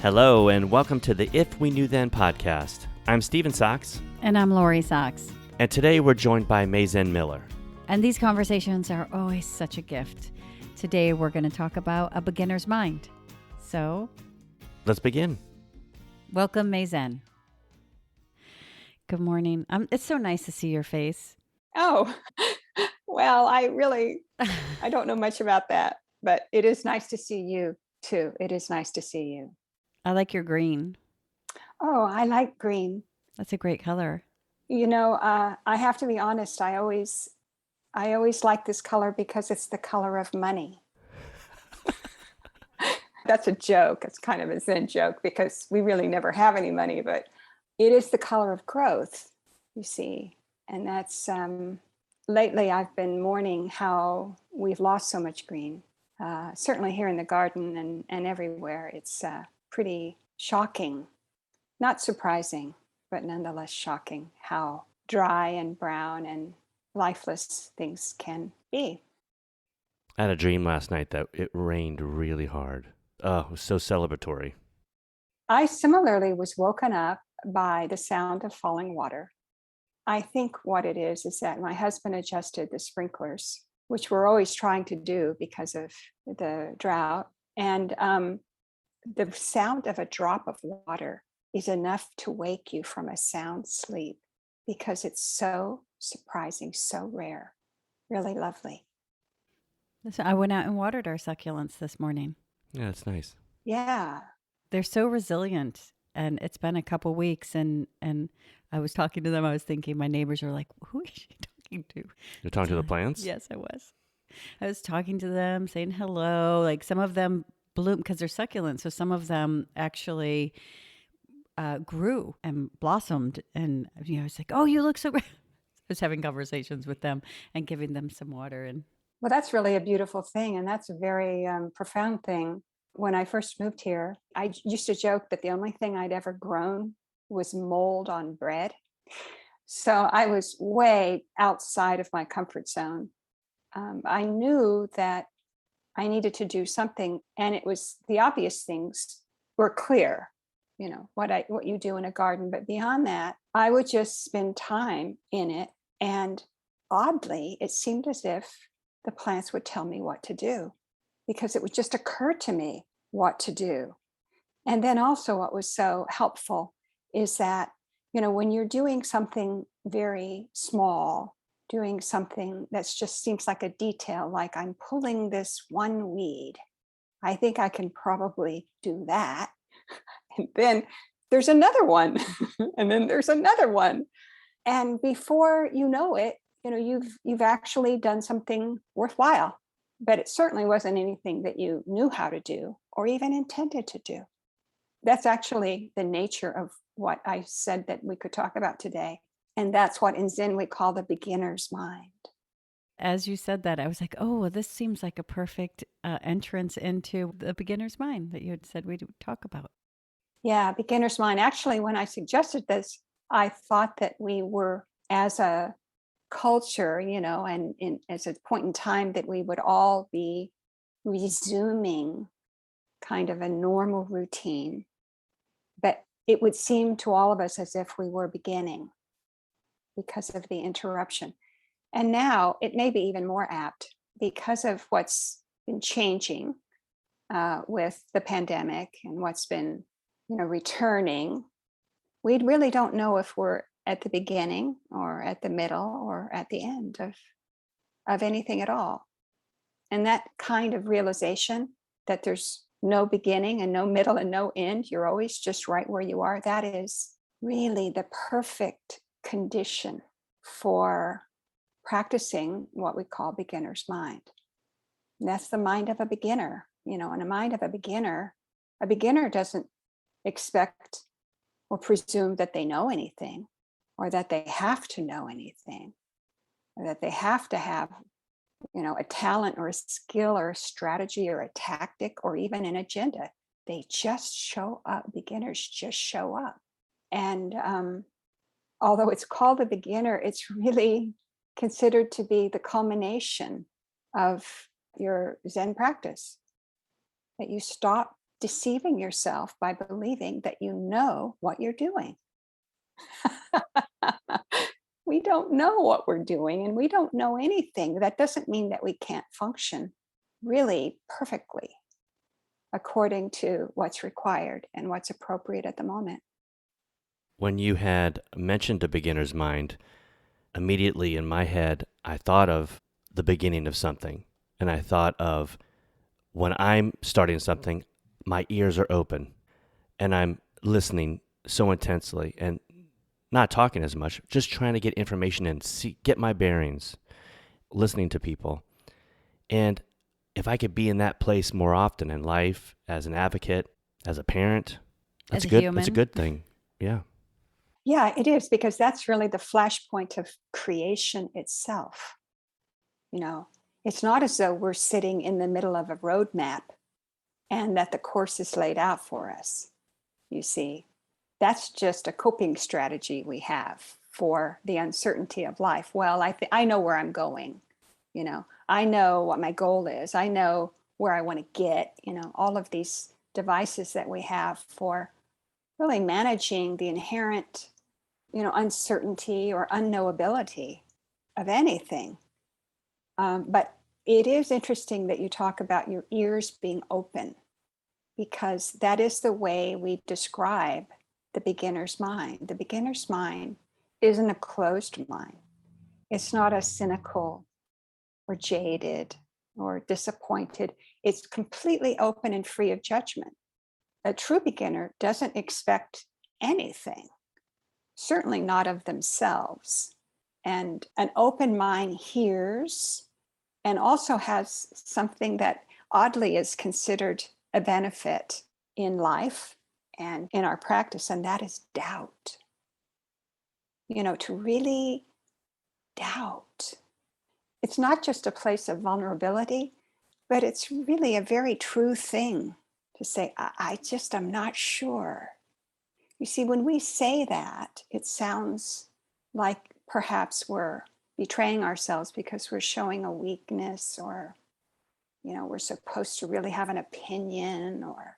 Hello, and welcome to the If We Knew Then podcast. I'm Stephen Sachs. And I'm Lori Sachs. And today we're joined by Maezen Miller. And these conversations are always such a gift. Today we're going to talk about a beginner's mind. So, let's begin. Welcome, Maezen. Good morning. It's so nice to see your face. Oh, well, I don't know much about that, but it is nice to see you too. It is nice to see you. I like your green. Oh, I like green. That's a great color. You know, I have to be honest. I always like this color because it's the color of money. That's a joke. It's kind of a Zen joke because we really never have any money, but it is the color of growth, you see. And that's, lately I've been mourning how we've lost so much green. Certainly here in the garden and everywhere. It's pretty shocking, not surprising, but nonetheless shocking how dry and brown and lifeless things can be. I had a dream last night that it rained really hard. Oh, it was so celebratory. I similarly was woken up by the sound of falling water. I think what it is that my husband adjusted the sprinklers, which we're always trying to do because of the drought. And the sound of a drop of water is enough to wake you from a sound sleep because it's so surprising, so rare, really lovely. So I went out and watered our succulents this morning. Yeah, that's nice. Yeah. They're so resilient. And it's been a couple weeks and I was talking to them. I was thinking my neighbors are like, who is she talking to? You're talking to the plants? Yes, I was. I was talking to them, saying hello. Like some of them bloom because they're succulent. So some of them actually grew and blossomed. And I was like, oh, you look so great. I was having conversations with them and giving them some water. And well, that's really a beautiful thing. And that's a very profound thing. When I first moved here, I used to joke that the only thing I'd ever grown was mold on bread. So I was way outside of my comfort zone. I knew that I needed to do something, and it was the obvious things were clear, you know, what you do in a garden. But beyond that, I would just spend time in it. And oddly, it seemed as if the plants would tell me what to do, because it would just occur to me what to do. And then also what was so helpful is that, you know, when you're doing something very small, doing something that just seems like a detail, like I'm pulling this one weed, I think I can probably do that. And then there's another one, and then there's another one. And before you know it, you know, you've actually done something worthwhile. But it certainly wasn't anything that you knew how to do or even intended to do. That's actually the nature of what I said that we could talk about today. And that's what in Zen we call the beginner's mind. as you said that, I was like, oh, well, this seems like a perfect entrance into the beginner's mind that you had said we'd talk about. Yeah, beginner's mind. Actually, when I suggested this, I thought that we were, as a culture, you know, and as a point in time, that we would all be resuming kind of a normal routine. But it would seem to all of us as if we were beginning because of the interruption. And now it may be even more apt because of what's been changing with the pandemic and what's been, you know, returning. We really don't know if we're at the beginning or at the middle or at the end of anything at all. And that kind of realization that there's no beginning and no middle and no end, you're always just right where you are, that is really the perfect condition for practicing what we call beginner's mind. And that's the mind of a beginner, you know, and a mind of a beginner doesn't expect or presume that they know anything, or that they have to know anything, or that they have to have, you know, a talent or a skill or a strategy or a tactic or even an agenda. They just show up. Beginners just show up. And although it's called a beginner, it's really considered to be the culmination of your Zen practice, that you stop deceiving yourself by believing that you know what you're doing. We don't know what we're doing and we don't know anything. That doesn't mean that we can't function really perfectly according to what's required and what's appropriate at the moment. When you had mentioned a beginner's mind, immediately in my head, I thought of the beginning of something. And I thought of when I'm starting something, my ears are open and I'm listening so intensely and not talking as much, just trying to get information and get my bearings, listening to people. And if I could be in that place more often in life as an advocate, as a parent, that's As a good. That's a human. good thing. Yeah. Yeah, it is, because that's really the flashpoint of creation itself. You know, it's not as though we're sitting in the middle of a roadmap and that the course is laid out for us. You see, that's just a coping strategy we have for the uncertainty of life. Well, I know where I'm going. You know, I know what my goal is. I know where I want to get, all of these devices that we have for really managing the inherent, uncertainty or unknowability of anything. But it is interesting that you talk about your ears being open, because that is the way we describe the beginner's mind. The beginner's mind isn't a closed mind. It's not a cynical or jaded or disappointed. It's completely open and free of judgment. A true beginner doesn't expect anything, certainly not of themselves. And an open mind hears and also has something that oddly is considered a benefit in life and in our practice, and that is doubt. To really doubt. It's not just a place of vulnerability, but it's really a very true thing to say, I'm not sure. You see, when we say that, it sounds like perhaps we're betraying ourselves because we're showing a weakness, or, we're supposed to really have an opinion or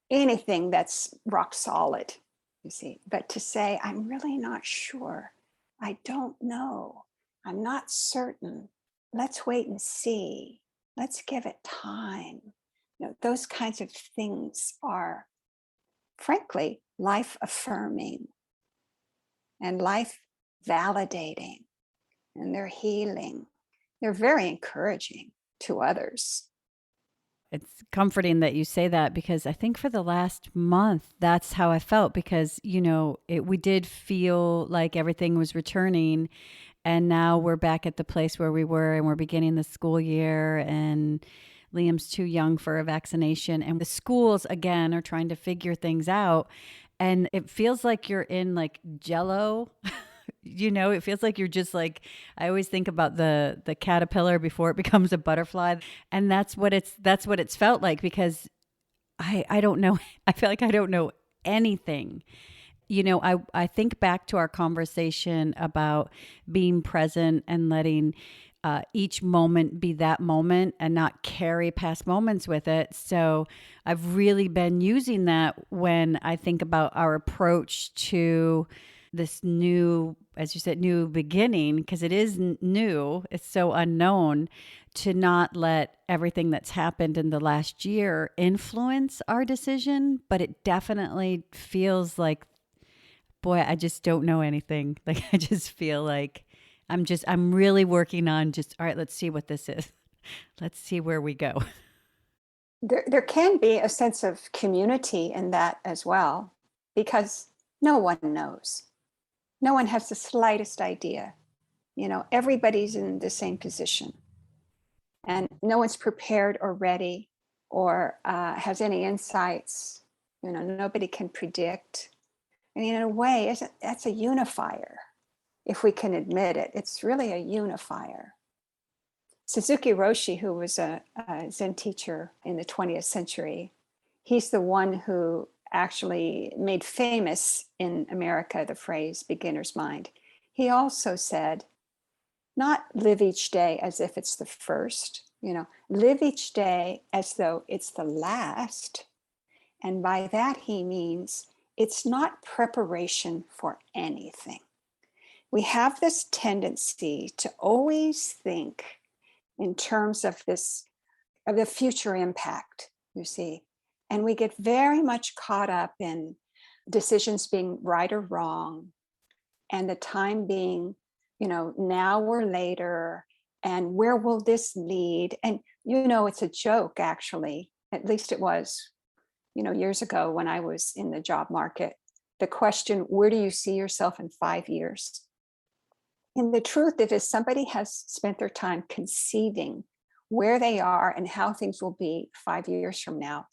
anything that's rock solid, you see. But to say, I'm really not sure, I don't know, I'm not certain, let's wait and see, let's give it time. Those kinds of things are, frankly, life affirming and life validating, and they're healing. They're very encouraging to others. It's comforting that you say that, because I think for the last month, that's how I felt, because, we did feel like everything was returning, and now we're back at the place where we were, and we're beginning the school year, and Liam's too young for a vaccination, and the schools again are trying to figure things out. And it feels like you're in like Jello. It feels like you're just like, I always think about the caterpillar before it becomes a butterfly. And that's what it's felt like, because I don't know. I feel like I don't know anything. I think back to our conversation about being present and letting each moment be that moment and not carry past moments with it. So I've really been using that when I think about our approach to this new, as you said, new beginning, because it is new, it's so unknown, to not let everything that's happened in the last year influence our decision. But it definitely feels like, boy, I just don't know anything. Like, I just feel like I'm really working on just, all right, let's see what this is. Let's see where we go. There can be a sense of community in that as well, because no one knows. No one has the slightest idea. Everybody's in the same position, and no one's prepared or ready or has any insights. Nobody can predict. And in a way, that's a unifier. If we can admit it, it's really a unifier. Suzuki Roshi, who was a Zen teacher in the 20th century, he's the one who actually made famous in America the phrase beginner's mind. He also said, not live each day as if it's the first, live each day as though it's the last, And by that, he means it's not preparation for anything. We have this tendency to always think in terms of the future impact, you see. And we get very much caught up in decisions being right or wrong, and the time being, now or later, and where will this lead? And, it's a joke, actually. At least it was, years ago when I was in the job market. The question, where do you see yourself in 5 years? And the truth is, somebody has spent their time conceiving where they are and how things will be 5 years from now,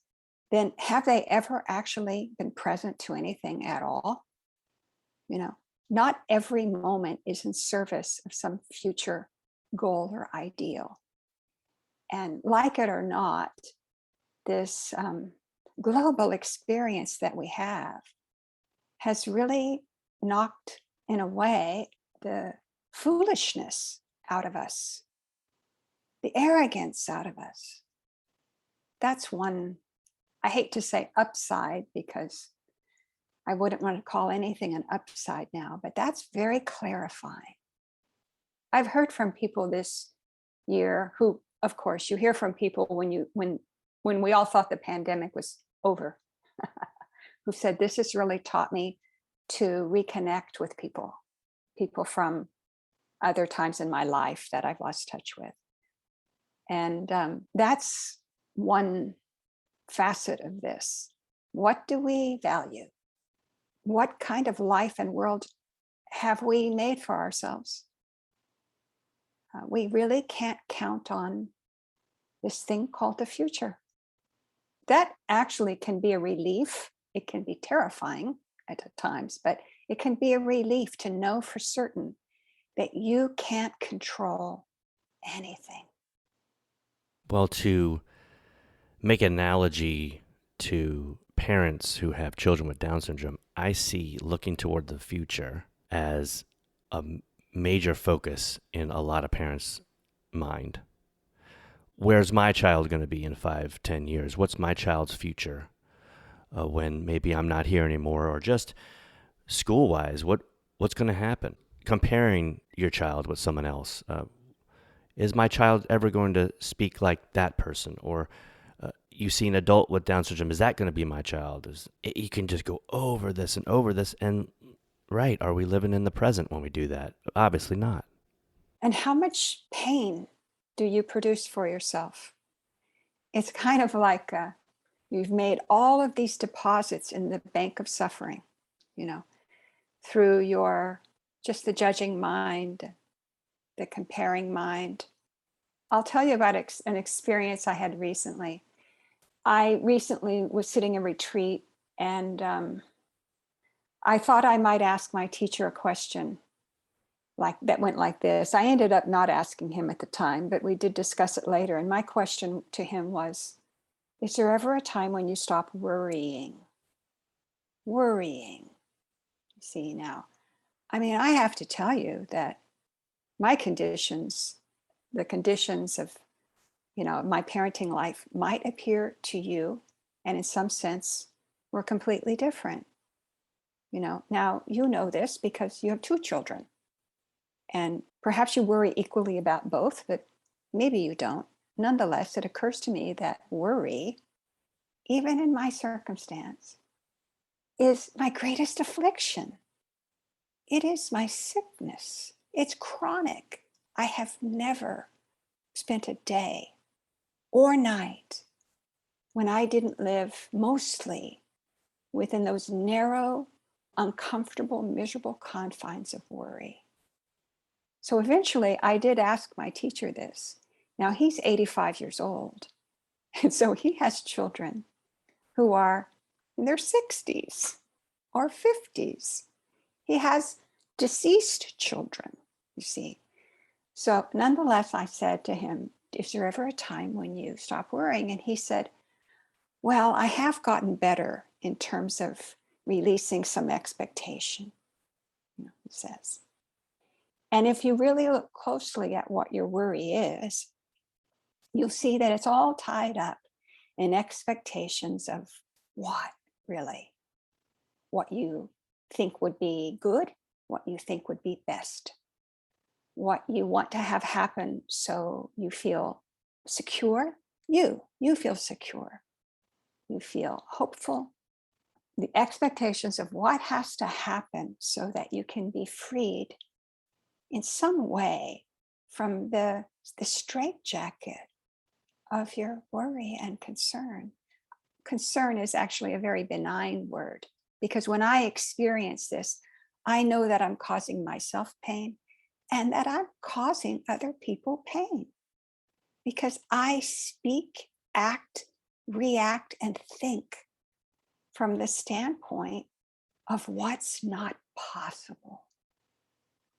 then have they ever actually been present to anything at all? Not every moment is in service of some future goal or ideal. And like it or not, this global experience that we have has really knocked, in a way, the foolishness out of us, the arrogance out of us. That's one, I hate to say upside, because I wouldn't want to call anything an upside now, but that's very clarifying. I've heard from people this year who, of course, you hear from people when we all thought the pandemic was over, who said, this has really taught me to reconnect with people from other times in my life that I've lost touch with. And that's one facet of this. What do we value? What kind of life and world have we made for ourselves? We really can't count on this thing called the future. That actually can be a relief. It can be terrifying at times, but it can be a relief to know for certain that you can't control anything. Well, to make an analogy to parents who have children with Down syndrome, I see looking toward the future as a major focus in a lot of parents' mind. Where's my child going to be in 5, 10 years? What's my child's future when maybe I'm not here anymore? Or just school-wise, what's going to happen? Comparing your child with someone else. Is my child ever going to speak like that person? Or you see an adult with Down syndrome, is that going to be my child? You can just go over this. And right, are we living in the present when we do that? Obviously not. And how much pain do you produce for yourself? It's kind of like you've made all of these deposits in the bank of suffering, through just the judging mind, the comparing mind. I'll tell you about an experience I had recently. I recently was sitting in retreat, and I thought I might ask my teacher a question that went like this. I ended up not asking him at the time, but we did discuss it later. And my question to him was, is there ever a time when you stop worrying? Worrying. You see now, I mean, I have to tell you that my conditions, the conditions of, my parenting life might appear to you, and in some sense, were completely different. Now you know this because you have 2 children. And perhaps you worry equally about both, but maybe you don't. Nonetheless, it occurs to me that worry, even in my circumstance, is my greatest affliction. It is my sickness. It's chronic. I have never spent a day or night when I didn't live mostly within those narrow, uncomfortable, miserable confines of worry. So eventually I did ask my teacher this. Now he's 85 years old. And so he has children who are in their 60s or 50s. He has deceased children, you see. So nonetheless, I said to him, is there ever a time when you stop worrying? And he said, well, I have gotten better in terms of releasing some expectation, he says. And if you really look closely at what your worry is, you'll see that it's all tied up in expectations of what really, what you think would be good, what you think would be best, what you want to have happen so you feel secure. You feel secure. You feel hopeful. The expectations of what has to happen so that you can be freed in some way from the straitjacket of your worry and concern. Concern is actually a very benign word, because when I experience this, I know that I'm causing myself pain and that I'm causing other people pain, because I speak, act, react, and think from the standpoint of what's not possible,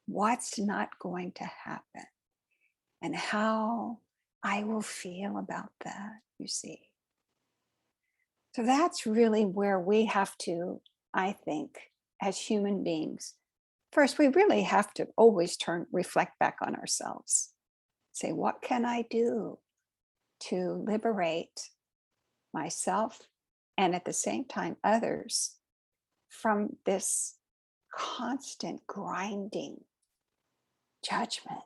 what's not going to happen, and how I will feel about that, you see. So that's really where we have to, I think, as human beings, first, we really have to always reflect back on ourselves. Say, what can I do to liberate myself and at the same time others from this constant grinding judgment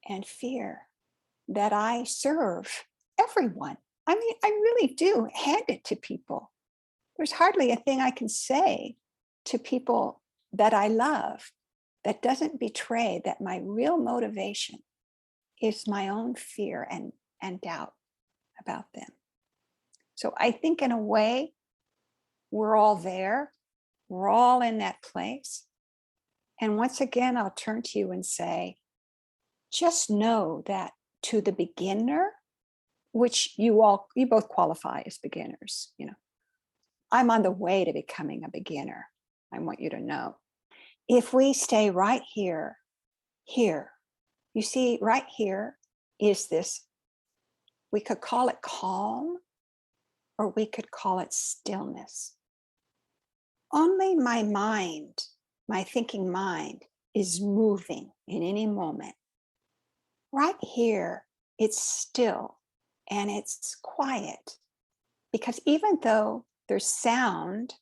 and fear that I serve everyone. I mean, I really do hand it to people. There's hardly a thing I can say to people that I love that doesn't betray that my real motivation is my own fear and doubt about them. So I think in a way, we're all there. We're all in that place. And once again, I'll turn to you and say, just know that to the beginner, which you both qualify as beginners, I'm on the way to becoming a beginner. I want you to know. If we stay right here, you see, right here is this, we could call it calm, or we could call it stillness. Only my mind, my thinking mind, is moving in any moment. Right here, it's still and it's quiet, because even though there's sound,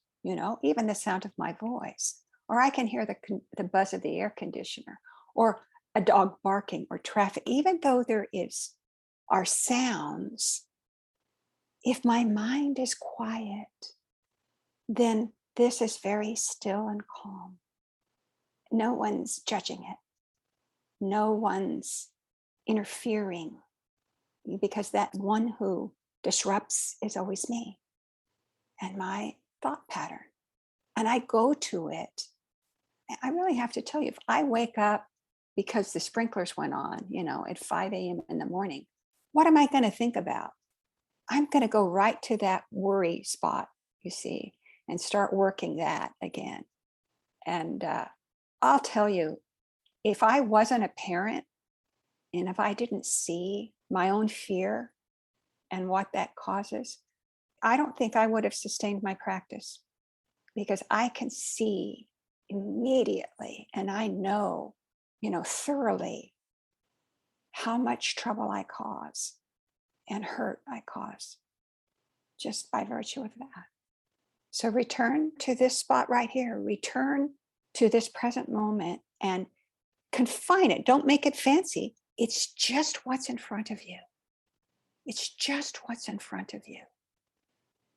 even the sound of my voice, or I can hear the buzz of the air conditioner, or a dog barking, or traffic, even though are sounds, if my mind is quiet, then this is very still and calm. No one's judging it. No one's interfering, because that one who disrupts is always me and my thought pattern. And I go to it. I really have to tell you, if I wake up because the sprinklers went on, at 5 a.m. in the morning, what am I going to think about? I'm going to go right to that worry spot, you see, and start working that again. And I'll tell you, if I wasn't a parent, and if I didn't see my own fear and what that causes, I don't think I would have sustained my practice, because I can see immediately, and I know, thoroughly how much trouble I cause and hurt I cause just by virtue of that. So return to this spot right here. Return to this present moment and confine it. Don't make it fancy. It's just what's in front of you. It's just what's in front of you.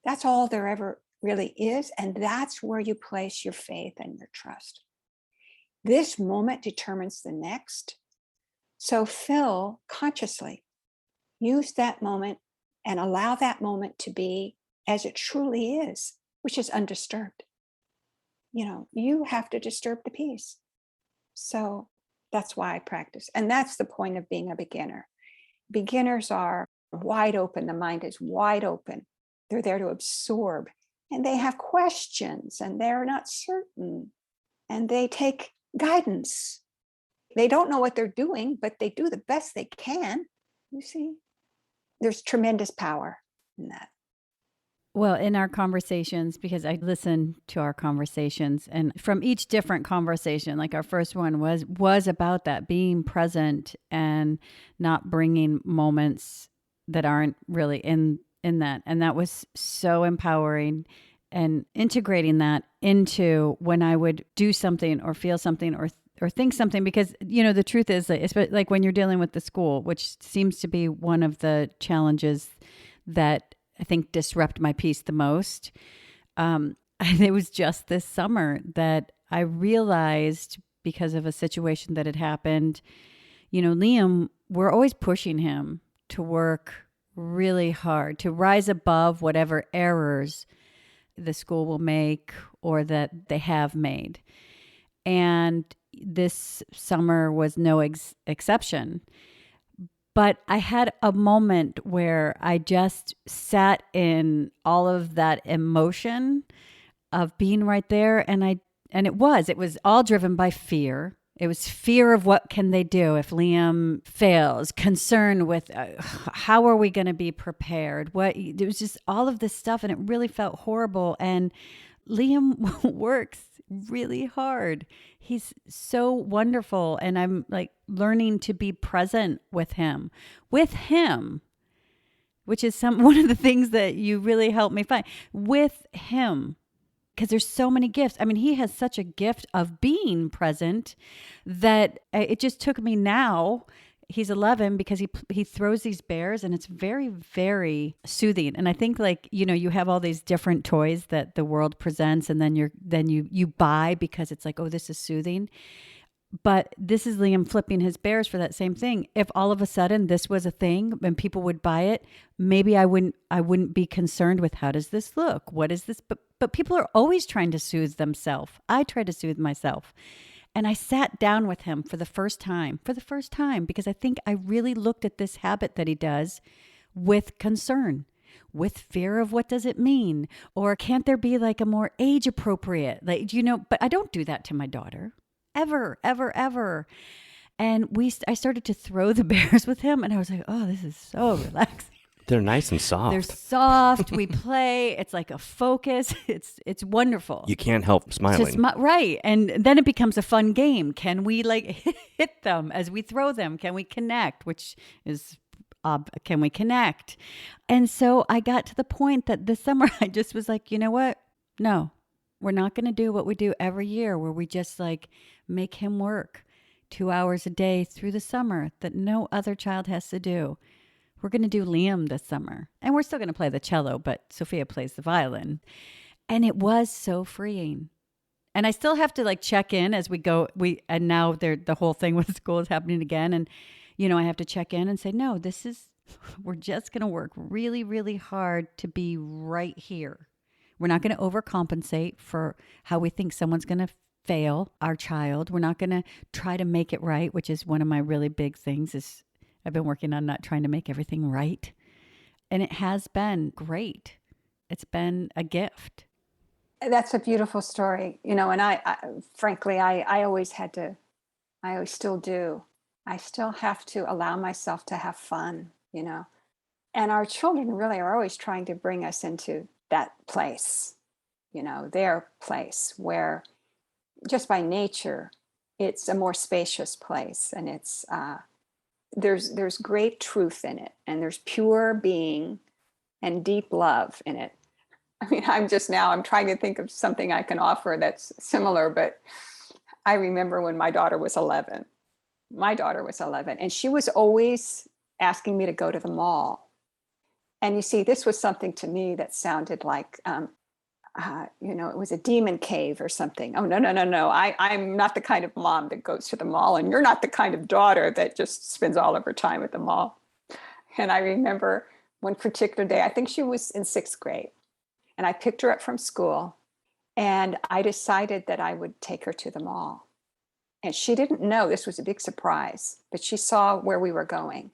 That's all there ever really is. And that's where you place your faith and your trust. This moment determines the next. So Phil, consciously use that moment and allow that moment to be as it truly is, which is undisturbed. You have to disturb the peace. So that's why I practice. And that's the point of being a beginner. Beginners are wide open. The mind is wide open. They're there to absorb, and they have questions, and they're not certain, and they take guidance. They don't know what they're doing, but they do the best they can. You see, there's tremendous power in that. Well, in our conversations, because I listen to our conversations, and from each different conversation, like our first one was about that, being present and not bringing moments that aren't really in in that. And that was so empowering, and integrating that into when I would do something or feel something or think something, because, the truth is that like when you're dealing with the school, which seems to be one of the challenges that I think disrupt my peace the most. It was just this summer that I realized, because of a situation that had happened, Liam, we're always pushing him to work really hard, to rise above whatever errors the school will make or that they have made. And this summer was no exception. But I had a moment where I just sat in all of that emotion of being right there. And it was all driven by fear. It was fear of what can they do if Liam fails, concern with how are we going to be prepared? It was just all of this stuff, and it really felt horrible. And Liam works really hard. He's so wonderful, and I'm like learning to be present with him, which is one of the things that you really helped me find with him. Because there's so many gifts. I mean, he has such a gift of being present that it just took me now. He's 11 because he throws these bears, and it's very, very soothing. And I think, like, you have all these different toys that the world presents, and then you buy because it's like, oh, this is soothing. But this is Liam flipping his bears for that same thing. If all of a sudden this was a thing and people would buy it, maybe I wouldn't be concerned with, how does this look? What is this? But people are always trying to soothe themselves. I try to soothe myself. And I sat down with him for the first time, because I think I really looked at this habit that he does with concern, with fear of what does it mean? Or can't there be like a more age appropriate, but I don't do that to my daughter. Ever, ever, ever. And I started to throw the bears with him, and I was like, oh, this is so relaxing. They're nice and soft. They're soft. We play. It's like a focus. It's wonderful. You can't help smiling. Right. And then it becomes a fun game. Can we hit them as we throw them? Can we connect? Which is, can we connect? And so I got to the point that this summer I just was like, you know what? No. We're not going to do what we do every year, where we just make him work 2 hours a day through the summer that no other child has to do. We're going to do Liam this summer. And we're still going to play the cello, but Sophia plays the violin. And it was so freeing. And I still have to check in as we go. And now the whole thing with school is happening again. And, I have to check in and say, no, we're just going to work really, really hard to be right here. We're not going to overcompensate for how we think someone's going to fail our child. We're not going to try to make it right, which is one of my really big things. Is I've been working on not trying to make everything right. And it has been great. It's been a gift. That's a beautiful story, and I frankly, I always still do. I still have to allow myself to have fun, and our children really are always trying to bring us into that place, their place, where just by nature, it's a more spacious place, and it's, there's great truth in it, and there's pure being and deep love in it. I mean, I'm trying to think of something I can offer that's similar, but I remember when my daughter was 11, and she was always asking me to go to the mall. And you see, this was something to me that sounded like, it was a demon cave or something. Oh, no. I'm not the kind of mom that goes to the mall, and you're not the kind of daughter that just spends all of her time at the mall. And I remember one particular day, I think she was in 6th grade, and I picked her up from school, and I decided that I would take her to the mall. And she didn't know, this was a big surprise, but she saw where we were going.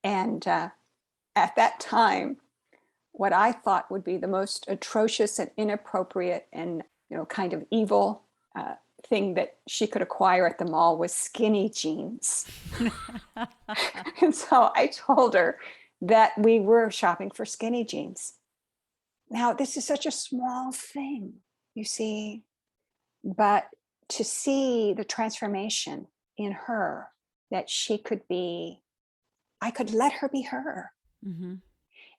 And at that time, what I thought would be the most atrocious and inappropriate and kind of evil thing that she could acquire at the mall was skinny jeans. And so I told her that we were shopping for skinny jeans. Now, this is such a small thing, you see, but to see the transformation in her, that I could let her be her. Mm-hmm.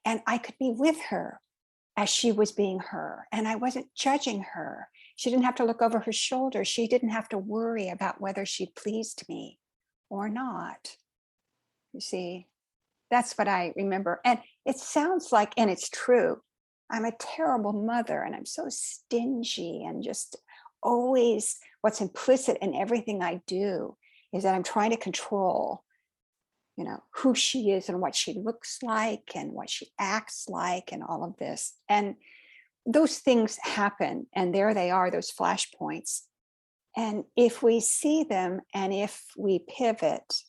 And I could be with her as she was being her, and I wasn't judging her. She didn't have to look over her shoulder. She didn't have to worry about whether she pleased me or not. You see, that's what I remember. And it sounds like, and it's true, I'm a terrible mother and I'm so stingy and just always what's implicit in everything I do is that I'm trying to control, who she is and what she looks like and what she acts like and all of this. And those things happen, and there they are, those flashpoints. And if we see them and if we pivot,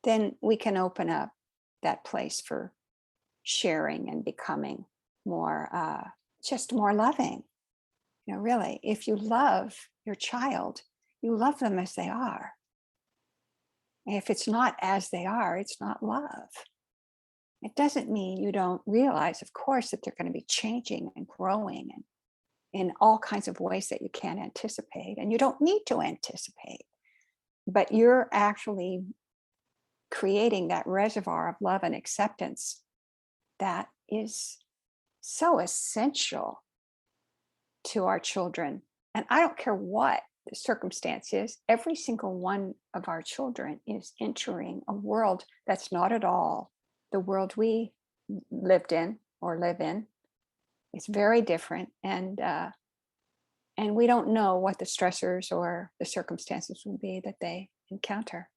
then we can open up that place for sharing and becoming more, just more loving. Really, if you love your child, you love them as they are. And if it's not as they are, it's not love. It doesn't mean you don't realize, of course, that they're going to be changing and growing and in all kinds of ways that you can't anticipate, and you don't need to anticipate. But you're actually creating that reservoir of love and acceptance that is so essential to our children. And I don't care what the circumstance is, every single one of our children is entering a world that's not at all the world we lived in or live in. It's very different. And we don't know what the stressors or the circumstances will be that they encounter.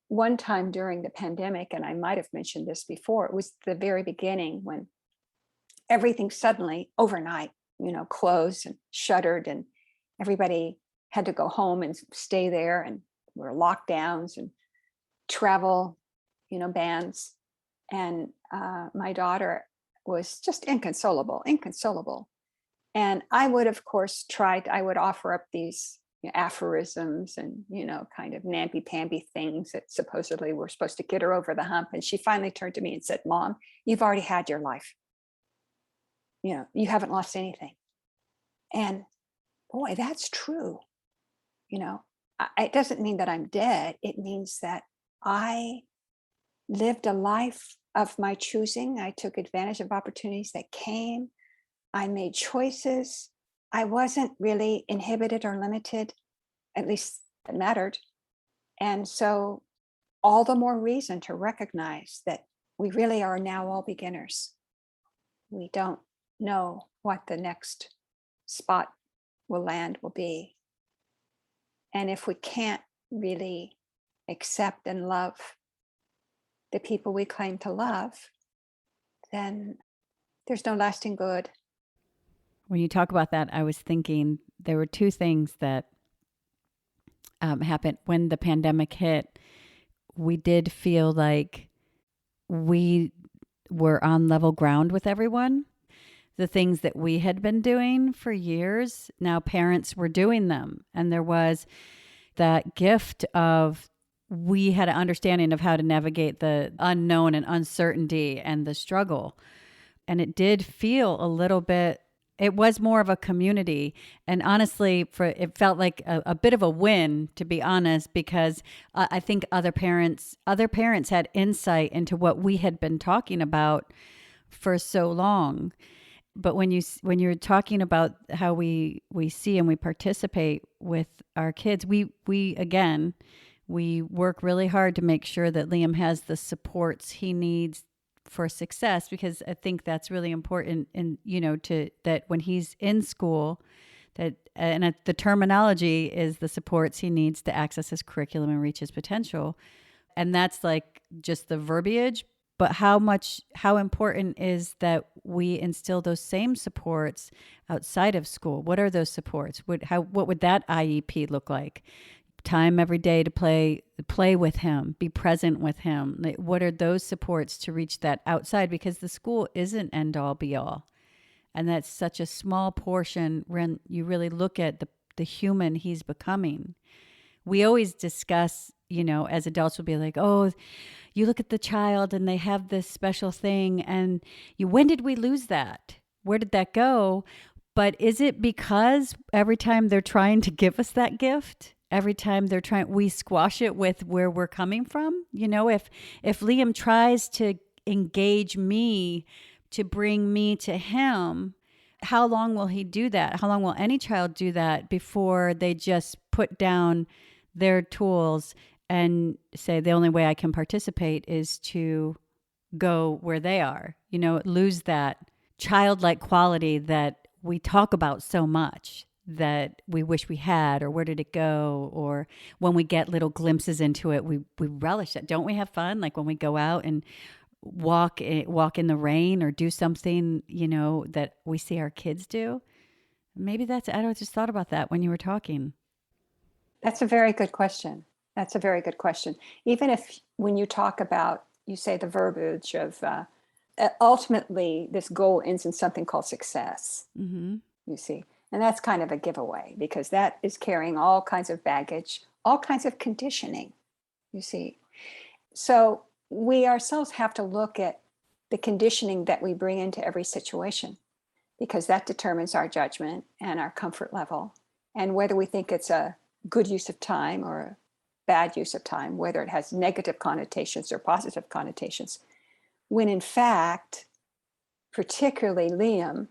One time during the pandemic, and I might have mentioned this before, it was the very beginning when everything suddenly overnight, closed and shuttered, and everybody had to go home and stay there, and there were lockdowns and travel, bans. And my daughter was just inconsolable. And I would, of course, I would offer up these aphorisms and, kind of namby-pamby things that supposedly were supposed to get her over the hump. And she finally turned to me and said, "Mom, you've already had your life. You haven't lost anything." And boy, that's true. It doesn't mean that I'm dead. It means that I lived a life of my choosing. I took advantage of opportunities that came. I made choices. I wasn't really inhibited or limited, at least that mattered. And so all the more reason to recognize that we really are now all beginners. We don't know what the next spot will be. And if we can't really accept and love the people we claim to love, then there's no lasting good. When you talk about that, I was thinking there were two things that happened when the pandemic hit. We did feel like we were on level ground with everyone. The things that we had been doing for years, now parents were doing them. And there was that gift of, we had an understanding of how to navigate the unknown and uncertainty and the struggle. And it did feel a little bit, it was more of a community. And honestly, it felt like a bit of a win, to be honest, because I think other parents had insight into what we had been talking about for so long. But when you're talking about how we see and we participate with our kids, we work really hard to make sure that Liam has the supports he needs for success, because I think that's really important. And that when he's in school, the terminology is the supports he needs to access his curriculum and reach his potential, and that's like just the verbiage. But how important is that we instill those same supports outside of school? What are those supports? What would that IEP look like? Time every day to play with him, be present with him. What are those supports to reach that outside? Because the school isn't end all be all. And that's such a small portion when you really look at the human he's becoming. We always discuss, as adults, we'll be like, oh, you look at the child and they have this special thing. And when did we lose that? Where did that go? But is it because every time they're trying to give us that gift, every time we squash it with where we're coming from? If Liam tries to engage me to bring me to him, how long will he do that? How long will any child do that before they just put down their tools and say, the only way I can participate is to go where they are? Lose that childlike quality that we talk about so much, that we wish we had, or where did it go? Or when we get little glimpses into it, we relish it. Don't we have fun? Like when we go out and walk in the rain, or do something, that we see our kids do. Maybe I just thought about that when you were talking. That's a very good question. That's a very good question. Even if when you talk about, you say the verbiage of ultimately this goal ends in something called success, you see. And that's kind of a giveaway, because that is carrying all kinds of baggage, all kinds of conditioning, you see. So we ourselves have to look at the conditioning that we bring into every situation, because that determines our judgment and our comfort level, and whether we think it's a good use of time or a bad use of time, whether it has negative connotations or positive connotations, when in fact, particularly Liam,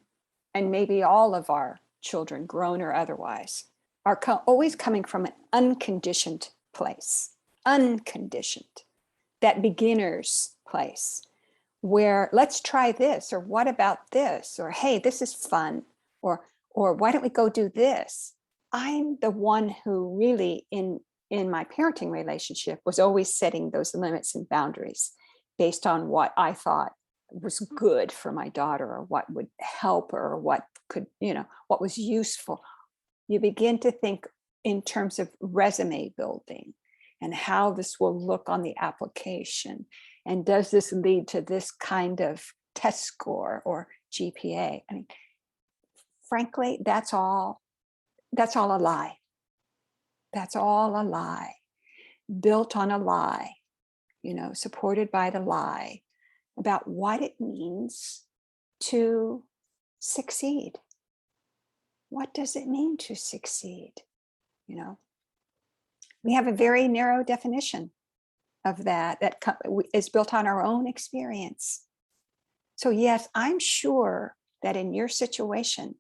and maybe all of our children, grown or otherwise, are always coming from an unconditioned place, unconditioned, that beginner's place, where let's try this, or what about this, or hey, this is fun, or why don't we go do this? I'm the one who really in my parenting relationship was always setting those limits and boundaries based on what I thought was good for my daughter, or what would help her, or what could, what was useful. You begin to think in terms of resume building and how this will look on the application. And does this lead to this kind of test score or GPA? I mean, frankly, that's all a lie. That's all a lie, built on a lie, supported by the lie about what it means to succeed. What does it mean to succeed? We have a very narrow definition of that is built on our own experience. So yes, I'm sure that in your situation,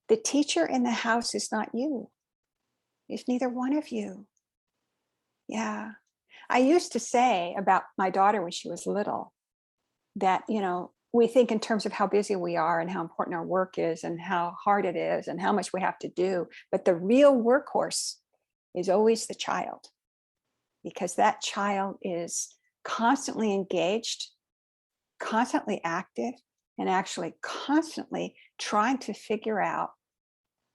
the teacher in the house is not you. It's neither one of you. Yeah. I used to say about my daughter when she was little that, we think in terms of how busy we are and how important our work is and how hard it is and how much we have to do. But the real workhorse is always the child, because that child is constantly engaged, constantly active, and actually constantly trying to figure out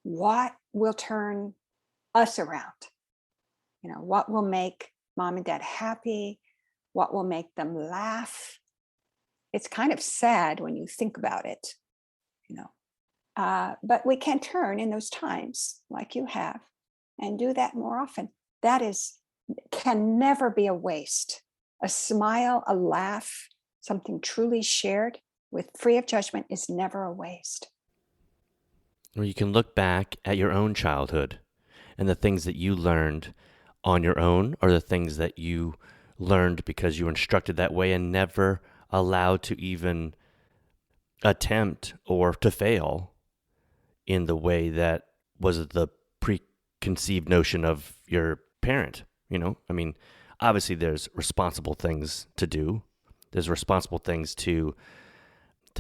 what will turn us around. What will make mom and dad happy, what will make them laugh. It's kind of sad when you think about it, but we can turn in those times like you have and do that more often. That can never be a waste. A smile, a laugh, something truly shared with free of judgment is never a waste. Or you can look back at your own childhood and the things that you learned on your own, or the things that you learned because you were instructed that way and never allowed to even attempt or to fail in the way that was the preconceived notion of your parent. I mean, obviously there's responsible things to do. There's responsible things to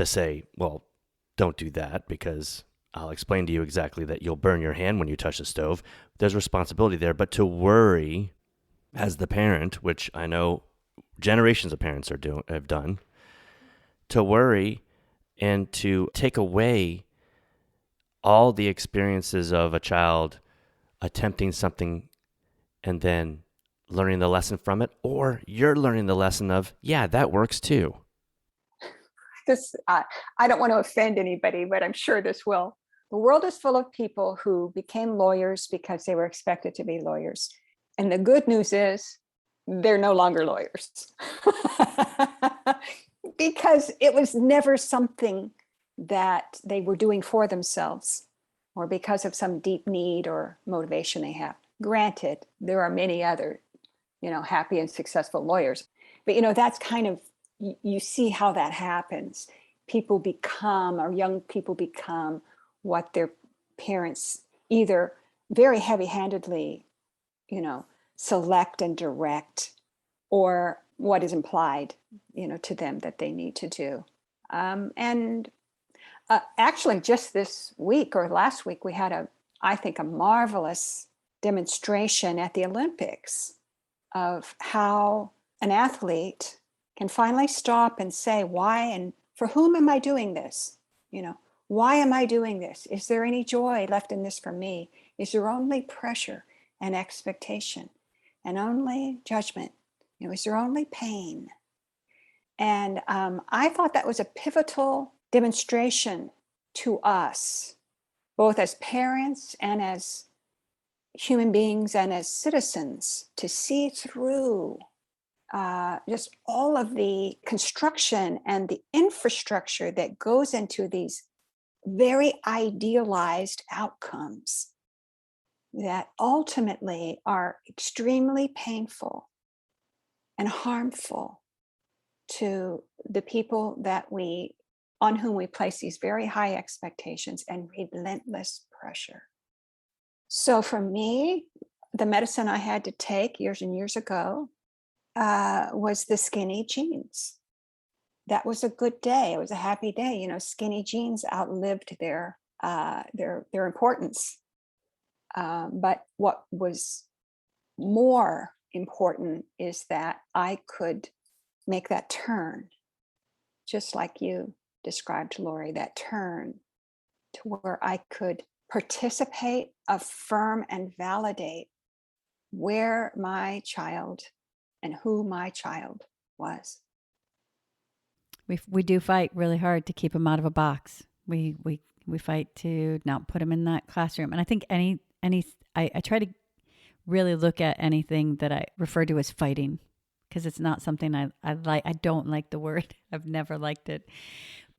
say, well, don't do that because I'll explain to you exactly that you'll burn your hand when you touch the stove. There's responsibility there, but to worry as the parent, which I know generations of parents have done, to worry and to take away all the experiences of a child attempting something and then learning the lesson from it, or you're learning the lesson of, yeah, that works too. I don't want to offend anybody, but I'm sure this will. The world is full of people who became lawyers because they were expected to be lawyers. And the good news is they're no longer lawyers because it was never something that they were doing for themselves or because of some deep need or motivation they have. Granted, there are many other, happy and successful lawyers, but that's kind of, you see how that happens. people become, or young people become, what their parents either very heavy-handedly, select and direct, or what is implied, to them that they need to do. And actually, just this week or last week, we had I think, a marvelous demonstration at the Olympics of how an athlete can finally stop and say, why and for whom am I doing this? Why am I doing this? Is there any joy left in this for me? Is there only pressure and expectation and only judgment? Is there only pain? And I thought that was a pivotal demonstration to us, both as parents and as human beings and as citizens, to see through just all of the construction and the infrastructure that goes into these very idealized outcomes that ultimately are extremely painful and harmful to the people on whom we place these very high expectations and relentless pressure. So for me, the medicine I had to take years and years ago was the skinny jeans. That was a good day. It was a happy day. Skinny jeans outlived their importance. But what was more important is that I could make that turn, just like you described, Lori, that turn to where I could participate, affirm, and validate where my child and who my child was. We do fight really hard to keep him out of a box. We fight to not put him in that classroom. And I think I try to really look at anything that I refer to as fighting, because it's not something I like. I don't like the word. I've never liked it,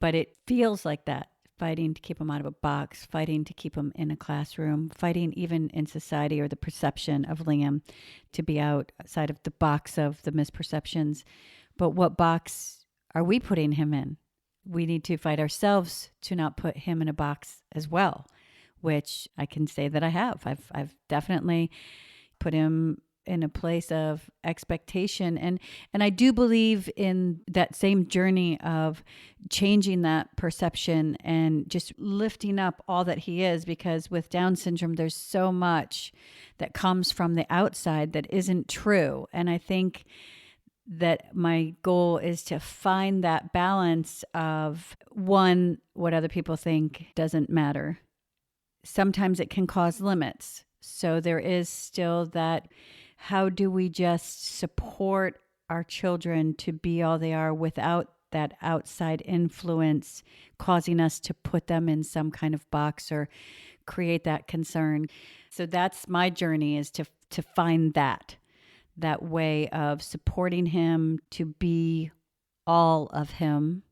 but it feels like that. Fighting to keep him out of a box, fighting to keep him in a classroom, fighting even in society, or the perception of Liam to be outside of the box of the misperceptions. But what box are we putting him in? We need to fight ourselves to not put him in a box as well, which I can say that I have. I've definitely put him in a place of expectation. And I do believe in that same journey of changing that perception and just lifting up all that he is, because with Down syndrome, there's so much that comes from the outside that isn't true. And I think that my goal is to find that balance of, one, what other people think doesn't matter. Sometimes it can cause limits. So there is still that, how do we just support our children to be all they are without that outside influence causing us to put them in some kind of box or create that concern. So that's my journey, is to find that way of supporting him to be all of him,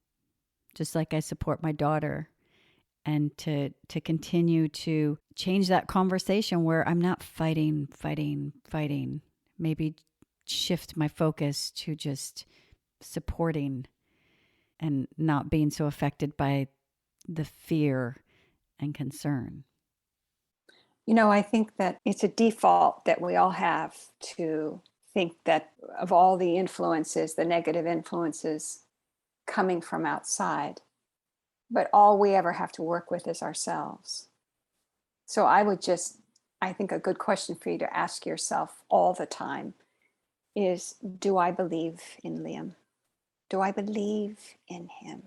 just like I support my daughter, and to continue to change that conversation where I'm not fighting, maybe shift my focus to just supporting and not being so affected by the fear and concern. I think that it's a default that we all have to think that of all the influences, the negative influences coming from outside, but all we ever have to work with is ourselves. So I think a good question for you to ask yourself all the time is, do I believe in Liam? Do I believe in him?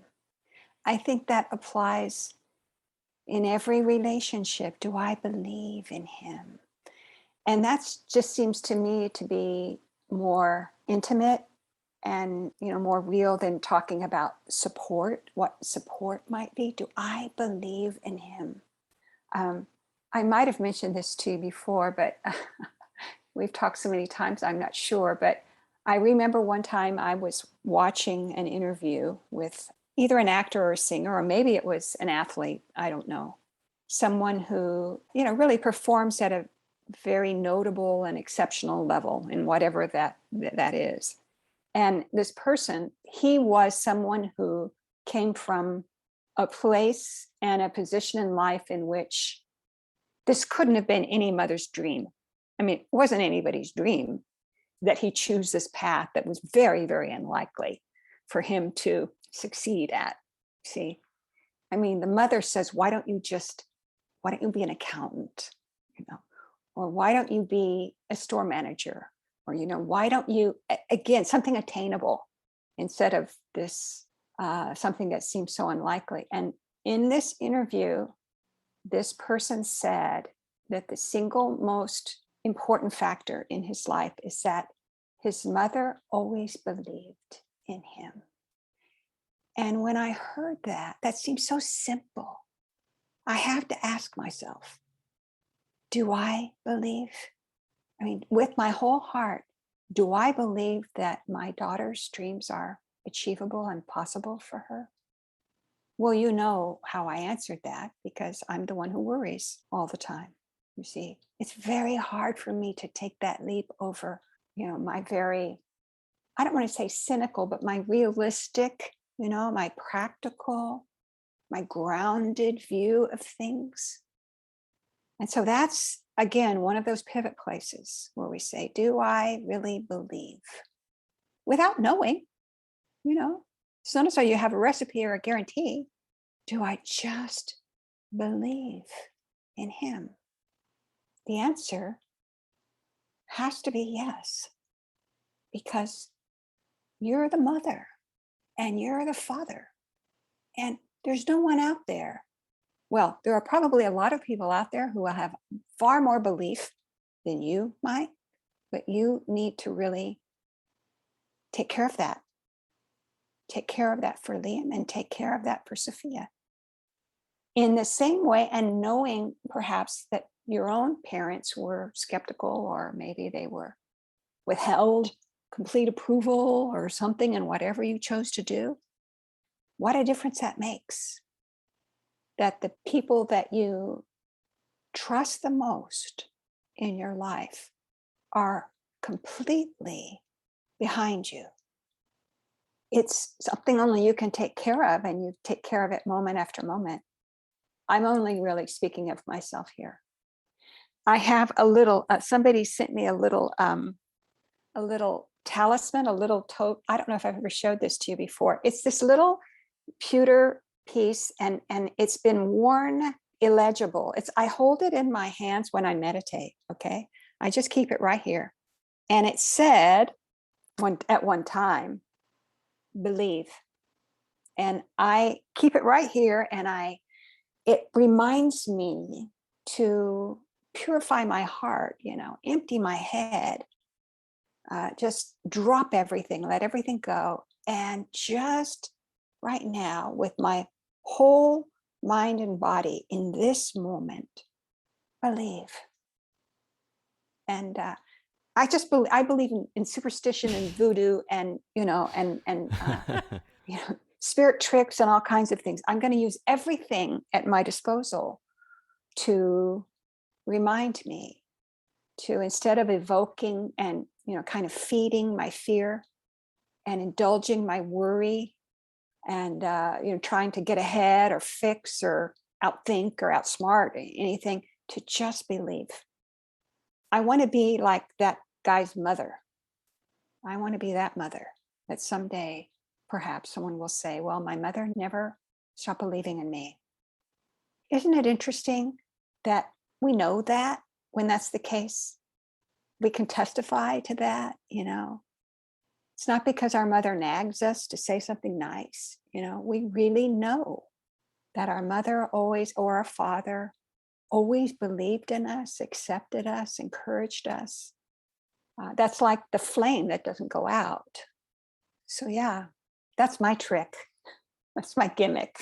I think that applies in every relationship. Do I believe in him? And that just seems to me to be more intimate and more real than talking about support, what support might be. Do I believe in him? I might have mentioned this to you before, but we've talked so many times, I'm not sure. But I remember one time I was watching an interview with either an actor or a singer, or maybe it was an athlete, I don't know. Someone who, really performs at a very notable and exceptional level in whatever that is. And this person, he was someone who came from a place and a position in life in which this couldn't have been any mother's dream. I mean, it wasn't anybody's dream that he choose this path that was very, very unlikely for him to succeed at. See, I mean, the mother says, why don't you be an accountant, or why don't you be a store manager? Or, why don't you, again, something attainable instead of this, something that seems so unlikely. And in this interview, this person said that the single most important factor in his life is that his mother always believed in him. And when I heard that, that seemed so simple. I have to ask myself, do I believe? I mean, with my whole heart, do I believe that my daughter's dreams are achievable and possible for her? Well, you know how I answered that, because I'm the one who worries all the time. You see, it's very hard for me to take that leap over, my very, I don't want to say cynical, but my realistic, my practical, my grounded view of things. And so that's, again, one of those pivot places where we say, do I really believe? Without knowing, it's not as though you have a recipe or a guarantee. Do I just believe in him? The answer has to be yes, because you're the mother and you're the father, and there's no one out there. Well, there are probably a lot of people out there who will have far more belief than you might, but you need to really take care of that. Take care of that for Liam and take care of that for Sophia. In the same way, and knowing perhaps that your own parents were skeptical, or maybe they were withheld complete approval or something in whatever you chose to do, what a difference that makes. That the people that you trust the most in your life are completely behind you. It's something only you can take care of, and you take care of it moment after moment. I'm only really speaking of myself here. I have a little, somebody sent me a little talisman, a little tote. I don't know if I've ever showed this to you before. It's this little pewter piece, and it's been worn illegible. I hold it in my hands when I meditate. Okay. I just keep it right here. And it said at one time, believe. And I keep it right here, and it reminds me to purify my heart, empty my head, just drop everything, let everything go. And just right now, with my whole mind and body in this moment, believe. And I believe in superstition and voodoo and, spirit tricks and all kinds of things. I'm going to use everything at my disposal to remind me to, instead of evoking and, kind of feeding my fear and indulging my worry and, trying to get ahead or fix or outthink or outsmart anything, to just believe. I want to be like that guy's mother. I want to be that mother that someday perhaps someone will say, well, my mother never stopped believing in me. Isn't it interesting that we know that when that's the case? We can testify to that, It's not because our mother nags us to say something nice, We really know that our mother always, or our father, always believed in us, accepted us, encouraged us. That's like the flame that doesn't go out. So yeah, that's my trick. That's my gimmick.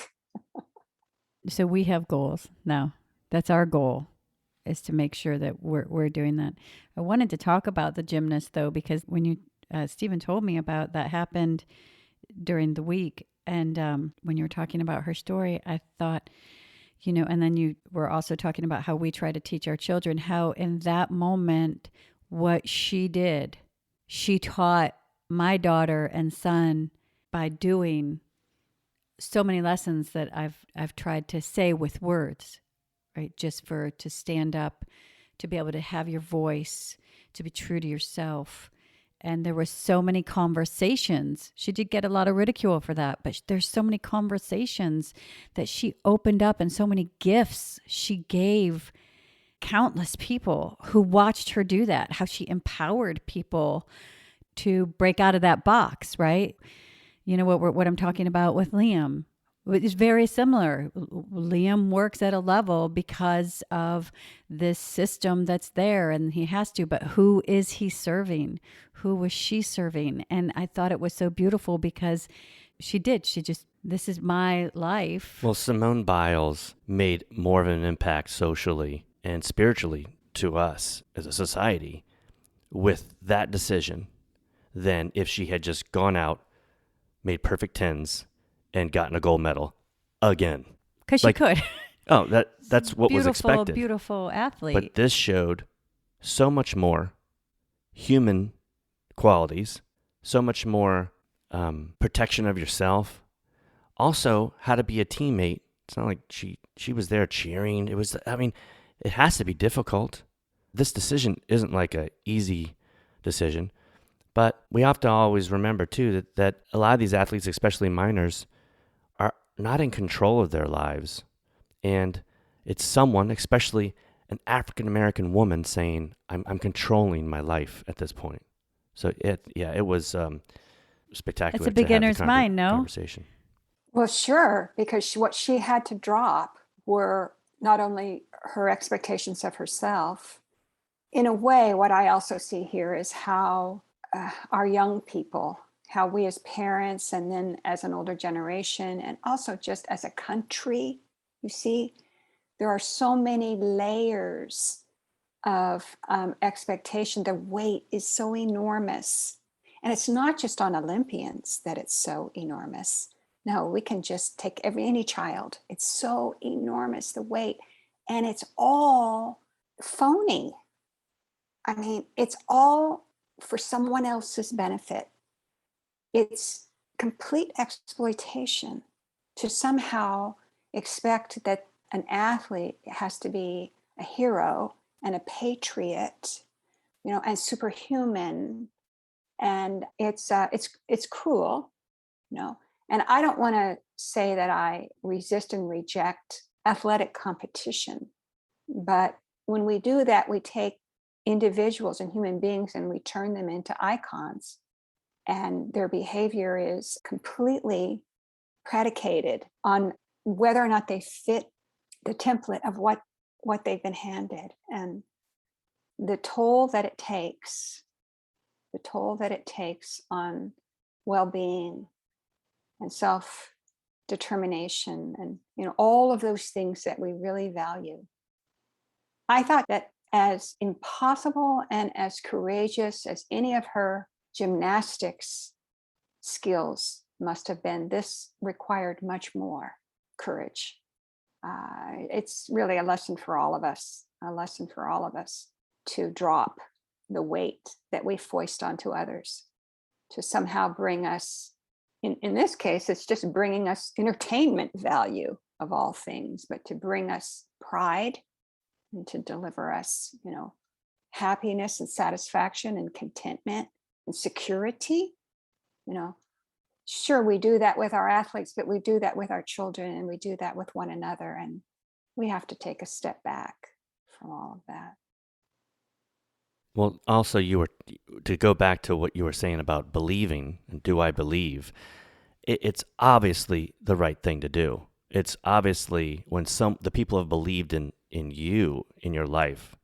So we have goals now. That's our goal, is to make sure that we're doing that. I wanted to talk about the gymnast though, because when you Stephen told me about that happened during the week, and when you were talking about her story, I thought, and then you were also talking about how we try to teach our children, how in that moment, what she did, she taught my daughter and son by doing so many lessons that I've tried to say with words, right? Just to stand up, to be able to have your voice, to be true to yourself. And there were so many conversations. She did get a lot of ridicule for that, but there's so many conversations that she opened up and so many gifts she gave countless people who watched her do that, how she empowered people to break out of that box, right? You know what I'm talking about with Liam. It's very similar. Liam works at a level because of this system that's there and he has to, but who is he serving? Who was she serving? And I thought it was so beautiful because she just, this is my life. Well, Simone Biles made more of an impact socially and spiritually to us as a society with that decision than if she had just gone out, made perfect tens, and gotten a gold medal again. Because she could. Oh, that's what was expected. Beautiful athlete. But this showed so much more human qualities, so much more protection of yourself. Also, how to be a teammate. It's not like she was there cheering. It has to be difficult. This decision isn't like an easy decision. But we have to always remember, too, that a lot of these athletes, especially minors, are not in control of their lives. And it's someone, especially an African-American woman, saying, I'm controlling my life at this point. So, it was spectacular. It's a beginner's mind, no? Conversation. Well, sure, because what she had to drop were not only her expectations of herself. In a way, what I also see here is how our young people, how we as parents and then as an older generation and also just as a country, you see, there are so many layers of expectation. The weight is so enormous. And it's not just on Olympians that it's so enormous. No, we can just take any child. It's so enormous, the weight. And it's all phony. I mean, it's all for someone else's benefit. It's complete exploitation to somehow expect that an athlete has to be a hero and a patriot, and superhuman. And it's cruel, And I don't want to say that I resist and reject athletic competition, but when we do that, we take individuals and human beings and we turn them into icons, and their behavior is completely predicated on whether or not they fit the template of what they've been handed. And the toll that it takes on well-being and self-determination and all of those things that we really value. I thought that as impossible and as courageous as any of her gymnastics skills must have been, this required much more courage. It's really a lesson for all of us to drop the weight that we foist onto others, to somehow bring us, in this case, it's just bringing us entertainment value of all things, but to bring us pride and to deliver us, happiness and satisfaction and contentment and security. Sure, we do that with our athletes, but we do that with our children and we do that with one another. And we have to take a step back from all of that. Well, also to go back to what you were saying about believing, and do I believe? It's obviously the right thing to do. It's obviously when the people have believed in you, in your life,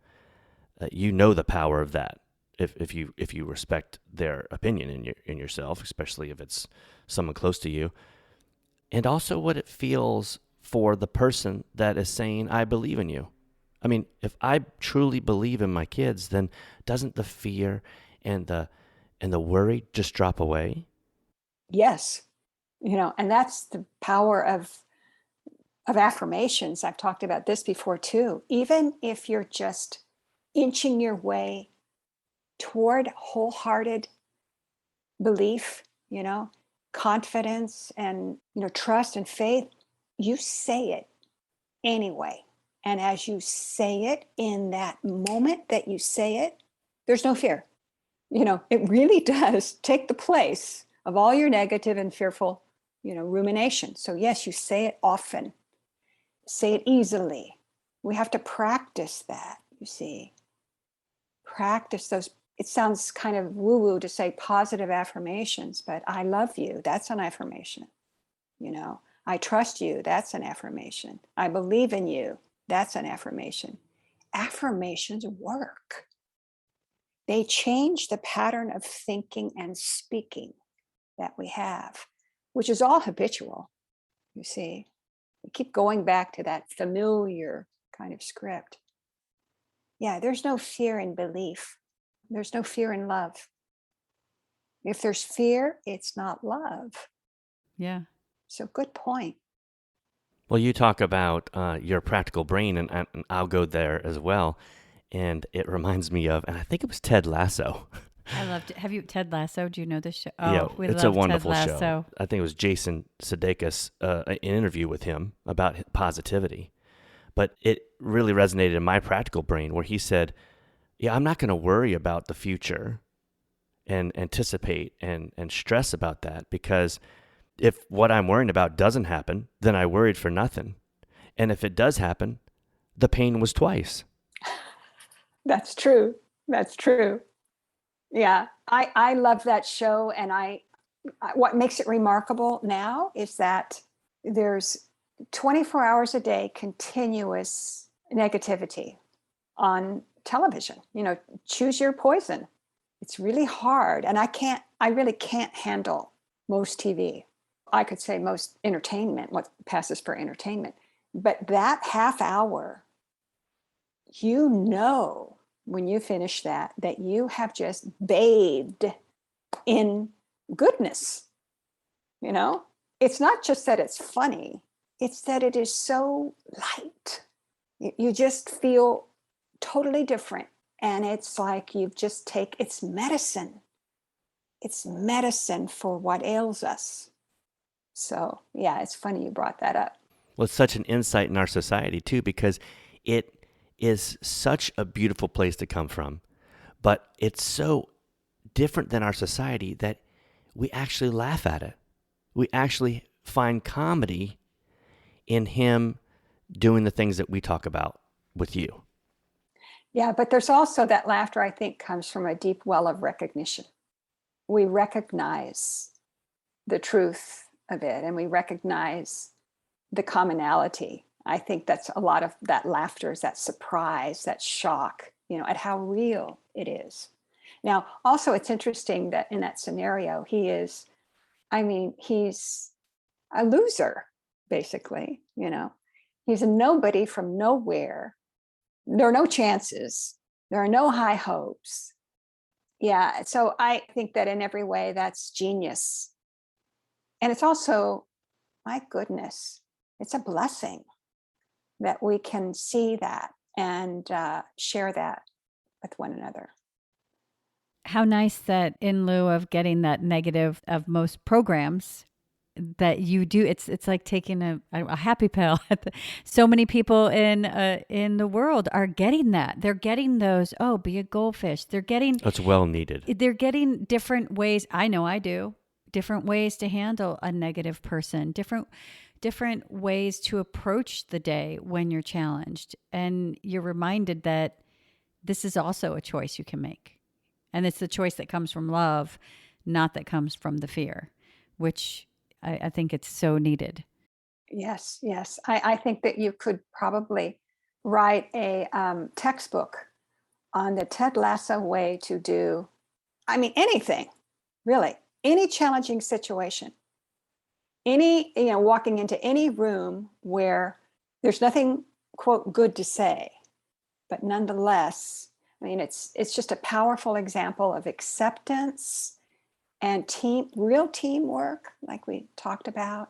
the power of that. If you respect their opinion in yourself, especially if it's someone close to you, and also what it feels for the person that is saying, I believe in you. I mean, if I truly believe in my kids, then doesn't the fear and the worry just drop away? Yes. And that's the power of affirmations. I've talked about this before too. Even if you're just inching your way toward wholehearted belief, confidence and, trust and faith, you say it anyway. And as you say it, in that moment that you say it, there's no fear. It really does take the place of all your negative and fearful, rumination. So yes, you say it often, say it easily. We have to practice that, you see. Practice those. It sounds kind of woo-woo to say positive affirmations, but I love you, that's an affirmation. I trust you, that's an affirmation. I believe in you, that's an affirmation. Affirmations work. They change the pattern of thinking and speaking that we have, which is all habitual, you see. We keep going back to that familiar kind of script. Yeah, there's no fear in belief. There's no fear in love. If there's fear, it's not love. Yeah. So good point. Well, you talk about your practical brain, and I'll go there as well. And it reminds me of, and I think it was Ted Lasso. I loved it. Have you Ted Lasso? Do you know this show? Oh, Yeah, we it's love a wonderful Ted Lasso. show. I think it was Jason Sudeikis, an interview with him about positivity. But it really resonated in my practical brain where he said, yeah, I'm not going to worry about the future and anticipate and stress about that, because if what I'm worrying about doesn't happen, then I worried for nothing. And if it does happen, the pain was twice. That's true. That's true. Yeah, I love that show. And what makes it remarkable now is that there's 24 hours a day continuous negativity on television. Choose your poison. It's really hard. And I really can't handle most TV. I could say most entertainment, what passes for entertainment. But that half hour, when you finish that you have just bathed in goodness. It's not just that it's funny, it's that it is so light. You just feel totally different. And it's like it's medicine. It's medicine for what ails us. So yeah, it's funny you brought that up. Well, it's such an insight in our society too, because it is such a beautiful place to come from, but it's so different than our society that we actually laugh at it. We actually find comedy in him doing the things that we talk about with you. Yeah, but there's also that laughter, I think, comes from a deep well of recognition. We recognize the truth of it, and we recognize the commonality. I think that's a lot of that laughter is that surprise, that shock, at how real it is. Now, also, it's interesting that in that scenario, he's a loser, basically. He's a nobody from nowhere. There are no chances. There are no high hopes. Yeah, so I think that in every way, that's genius. And it's also, my goodness, it's a blessing that we can see that and share that with one another. How nice that in lieu of getting that negative of most programs that you do, it's like taking a happy pill. So many people in the world are getting that. They're getting those, be a goldfish. They're getting, It's well needed. They're getting different ways. I know I do. Different ways to handle a negative person, different ways to approach the day when you're challenged. And you're reminded that this is also a choice you can make. And it's the choice that comes from love, not that comes from the fear, which I think it's so needed. Yes. I think that you could probably write a textbook on the Ted Lasso way to do, anything, really, any challenging situation, walking into any room where there's nothing, quote, good to say, but nonetheless, it's just a powerful example of acceptance and real teamwork, like we talked about,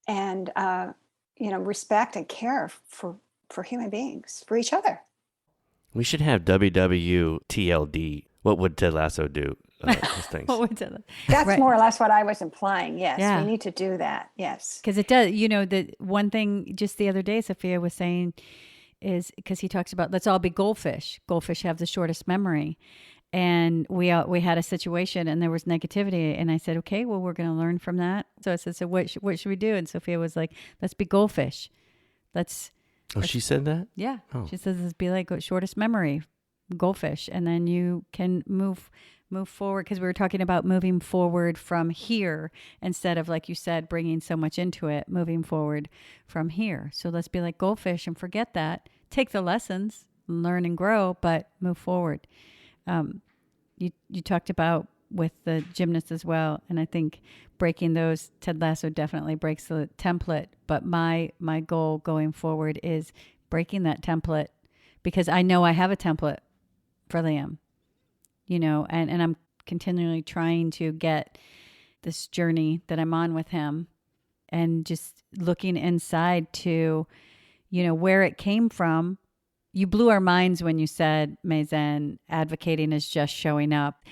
and respect and care for human beings, for each other. We should have WWTLD. What would Ted Lasso do? those things. What was it? That's Right. more or less what I was implying. Yes, Yeah. we need to do that. Yes. Because it does, the one thing just the other day, Sophia was saying is because he talks about let's all be goldfish. Goldfish have the shortest memory. And we had a situation and there was negativity. And I said, okay, well, we're going to learn from that. So I said, so what should we do? And Sophia was like, let's be goldfish. Oh, she said that? Yeah. Oh. She says it's be like shortest memory, goldfish. And then you can move forward, because we were talking about moving forward from here instead of, like you said, bringing so much into it, moving forward from here. So let's be like goldfish and forget that. Take the lessons, learn and grow, but move forward. You talked about with the gymnast as well, and I think breaking those, Ted Lasso definitely breaks the template, but my goal going forward is breaking that template, because I know I have a template for Liam, and I'm continually trying to get this journey that I'm on with him and just looking inside to, where it came from. You blew our minds when you said, Maezen, advocating is just showing up.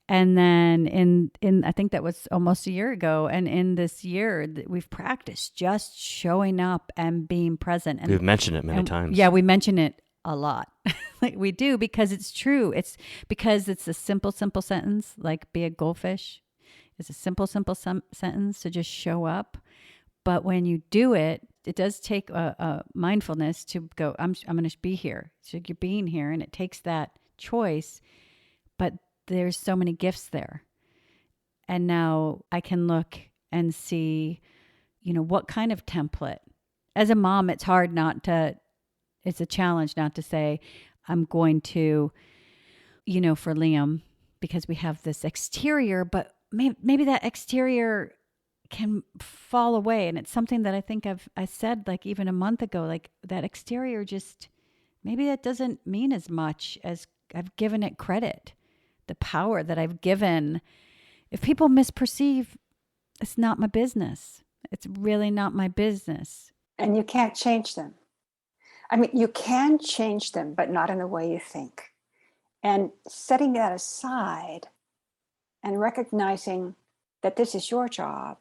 And then in I think that was almost a year ago. And in this year, we've practiced just showing up and being present. And We've mentioned it many times. Yeah, we mention it a lot. Like we do, because it's true. It's because it's a simple sentence, like be a goldfish. It's a simple sentence to just show up. But when you do it, it does take a mindfulness to go, I'm going to be here. So you're being here, and it takes that choice. But there's so many gifts there. And now I can look and see, what kind of template. As a mom, it's hard it's a challenge not to say, I'm going to, for Liam, because we have this exterior, but maybe that exterior can fall away. And it's something that I think I said like even a month ago, like that exterior just, maybe that doesn't mean as much as I've given it credit. The power that I've given. If people misperceive, it's not my business. It's really not my business. And you can't change them. I mean, you can change them, but not in the way you think. And setting that aside and recognizing that this is your job,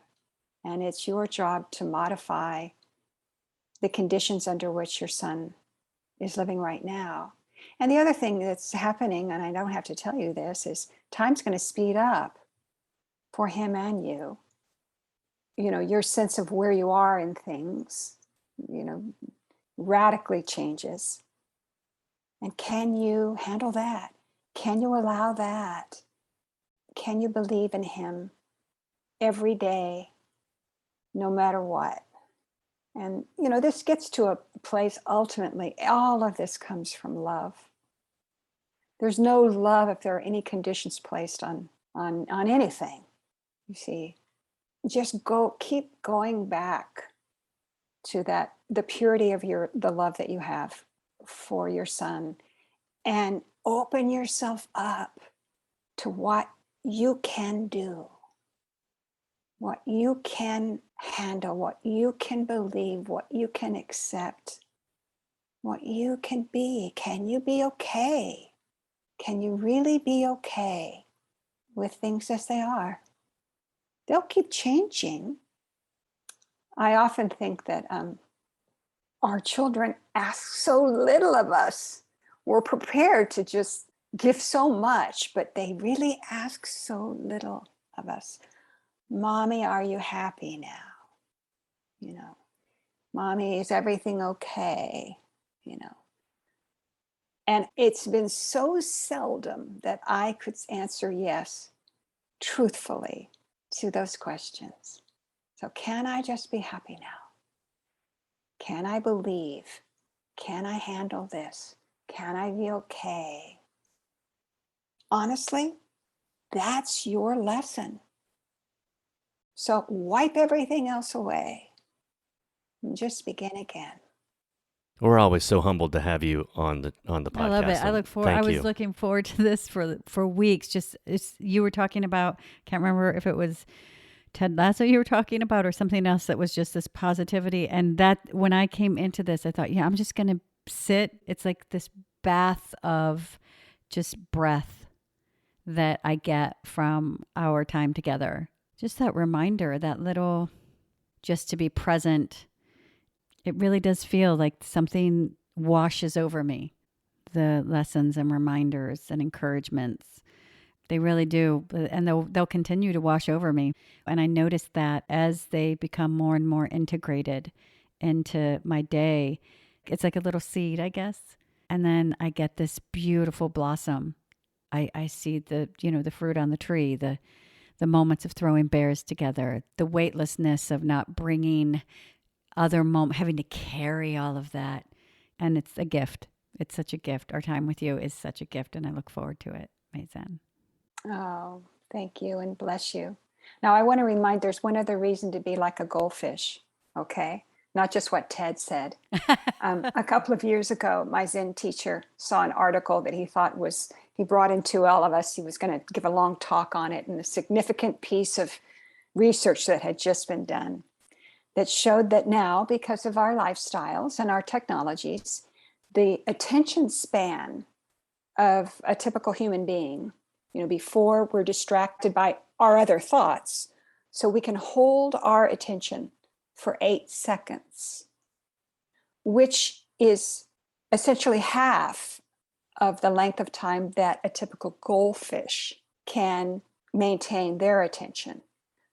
and it's your job to modify the conditions under which your son is living right now. And the other thing that's happening, and I don't have to tell you this, is time's going to speed up for him and you. Your sense of where you are in things, radically changes. And can you handle that? Can you allow that? Can you believe in him every day, no matter what? And, this gets to a place, ultimately, all of this comes from love. There's no love if there are any conditions placed on anything. You see, just keep going back to that, the purity of the love that you have for your son, and open yourself up to what you can do, what you can handle, what you can believe, what you can accept, what you can be. Can you be okay? Can you really be okay with things as they are? They'll keep changing. I often think that our children ask so little of us. We're prepared to just give so much, but they really ask so little of us. Mommy, are you happy now? Mommy, is everything okay? And it's been so seldom that I could answer yes, truthfully, to those questions. So can I just be happy now? Can I believe? Can I handle this? Can I be okay? Honestly, that's your lesson. So wipe everything else away and just begin again. We're always so humbled to have you on the podcast. I love it. I look forward. I was looking forward to this for weeks. You were talking about. Can't remember if it was Ted Lasso you were talking about or something else that was just this positivity. And that when I came into this, I thought, I'm just going to sit. It's like this bath of just breath. that I get from our time together. Just that reminder, that little, just to be present. It really does feel like something washes over me. The lessons and reminders and encouragements. They really do. And they'll continue to wash over me. And I notice that as they become more and more integrated into my day, it's like a little seed, I guess. And then I get this beautiful blossom. I see the fruit on the tree, the moments of throwing bears together, the weightlessness of not bringing having to carry all of that. And it's a gift. It's such a gift. Our time with you is such a gift, and I look forward to it, Maezen. Oh, thank you and bless you. Now, I want to remind there's one other reason to be like a goldfish, okay? Not just what Ted said. A couple of years ago, my Zen teacher saw an article that he brought into all of us. He was going to give a long talk on it, and a significant piece of research that had just been done that showed that now, because of our lifestyles and our technologies, the attention span of a typical human being, before we're distracted by our other thoughts, so we can hold our attention for 8 seconds, which is essentially half of the length of time that a typical goldfish can maintain their attention.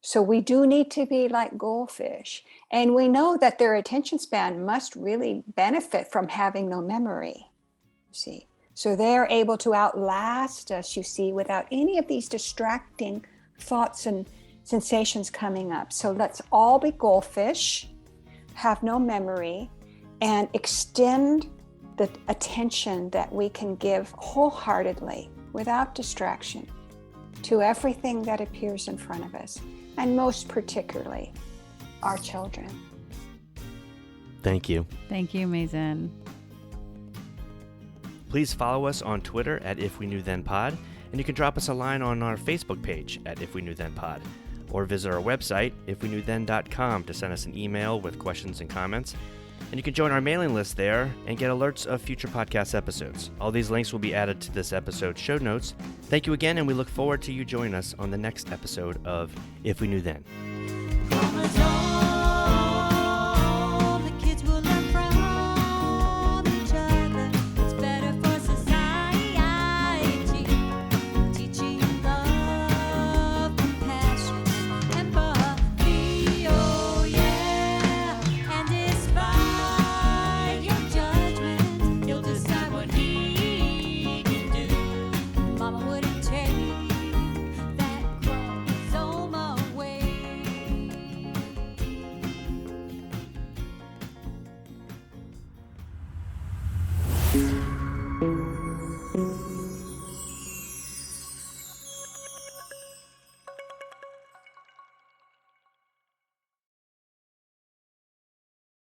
So we do need to be like goldfish. And we know that their attention span must really benefit from having no memory, you see. So they're able to outlast us, you see, without any of these distracting thoughts and sensations coming up. So let's all be goldfish, have no memory, and extend the attention that we can give wholeheartedly, without distraction, to everything that appears in front of us, and most particularly, our children. Thank you. Thank you, Maezen. Please follow us on Twitter at If We Knew Then Pod, and you can drop us a line on our Facebook page at If We Knew Then Pod, or visit our website, ifweknewthen.com, to send us an email with questions and comments. And you can join our mailing list there and get alerts of future podcast episodes. All these links will be added to this episode's show notes. Thank you again, and we look forward to you joining us on the next episode of If We Knew Then.